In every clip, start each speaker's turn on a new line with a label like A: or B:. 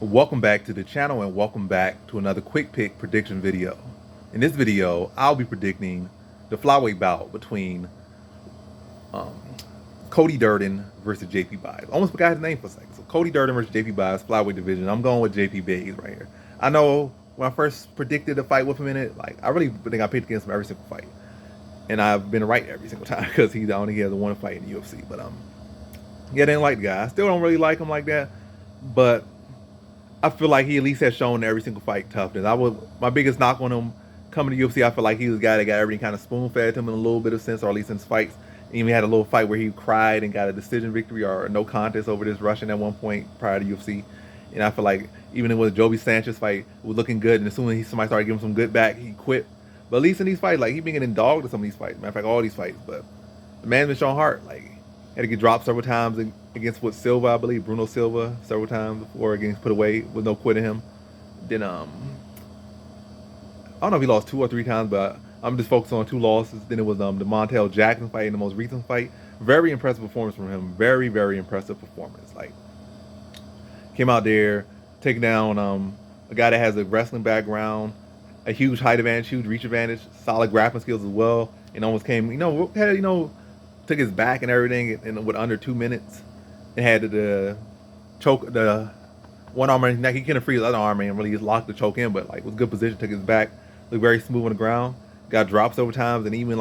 A: Welcome back to the channel and welcome back to another quick pick prediction video. In this video, I'll be predicting the flyweight bout between um, Cody Durden versus JP Buys. Almost forgot his name for a second. So Cody Durden versus JP Buys, flyweight division. I'm going with JP Buys right here. I know when I first predicted the fight with him in it, I really think I picked against him every single fight. And I've been right every single time because he only has one fight in the UFC. But yeah, I didn't like the guy. I still don't really like him like that. But I feel like he at least has shown every single fight toughness. My biggest knock on him coming to UFC, I feel like he was a guy that got everything kind of spoon fed to him in a little bit of sense, or at least in his fights. And even had a little fight where he cried and got a decision victory or no contest over this Russian at one point prior to UFC. And I feel like even with the Joby Sanchez fight, it was looking good. And as soon as somebody started giving him some good back, he quit. But at least in these fights, he been getting dogged in some of these fights. Matter of fact, all these fights. But the man's been showing heart. Had to get dropped several times against Silva, I believe, Bruno Silva, several times before getting put away with no quitting him. Then I don't know if he lost 2 or 3 times, but I'm just focused on 2 losses. Then it was the Montel Jackson fight in the most recent fight. Very impressive performance from him. Very, very impressive performance. Came out there, taking down a guy that has a wrestling background, a huge height advantage, huge reach advantage, solid grappling skills as well, and almost came, took his back and everything in with under 2 minutes, and had the choke, the one arm on his neck. He couldn't free his other arm and really locked the choke in, but was good position, took his back, looked very smooth on the ground, got drops over times, and even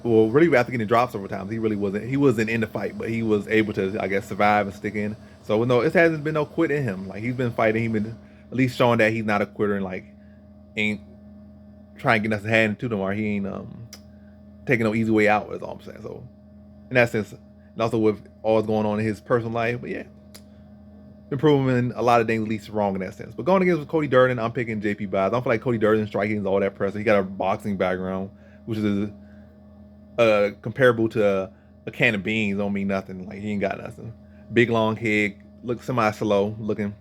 A: really after getting drops over times, he wasn't in the fight, but he was able to, I guess, survive and stick in. So no, it hasn't been no quit in him. He's been fighting, he's been at least showing that he's not a quitter and ain't trying to get us hand to them, or he ain't taking no easy way out, is all I'm saying. So in that sense, and also with all that's going on in his personal life, but yeah, improving a lot of things, at least wrong in that sense. But going against Cody Durden, I'm picking JP Buys. I don't feel like Cody Durden's striking is all that impressive. He got a boxing background, which is comparable to a can of beans. Don't mean nothing. He ain't got nothing. Big long head, looks semi-slow looking,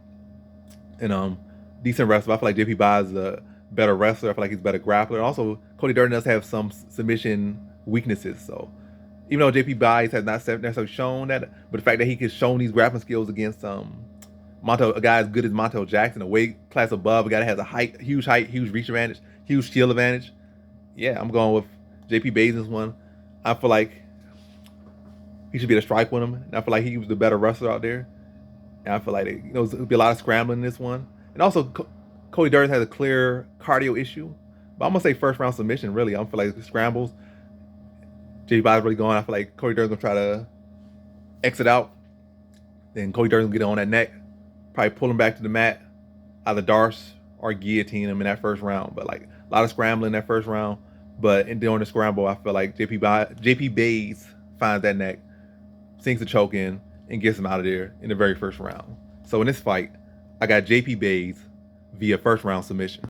A: and decent wrestler. I feel like JP Buys is a better wrestler. I feel like he's a better grappler. And also, Cody Durden does have some submission weaknesses. So even though JP Buys has not necessarily shown that, but the fact that he has shown these grappling skills against a guy as good as Montel Jackson, a weight class above, a guy that has a huge height, huge reach advantage, huge shield advantage. Yeah, I'm going with JP Buys in this one. I feel like he should be able to strike with him. And I feel like he was the better wrestler out there. And I feel like there'll be a lot of scrambling in this one. And also, Cody Durden has a clear cardio issue. But I'm going to say first round submission, really. I feel like the scrambles, JP Buys really going. I feel like Cody Durden's going to try to exit out. Then Cody Durden's going to get on that neck. Probably pull him back to the mat. Either Darce or guillotine him in that first round. But a lot of scrambling in that first round. But during the scramble, I feel like JP Buys finds that neck, sinks the choke in, and gets him out of there in the very first round. So in this fight, I got JP Buys via first round submission.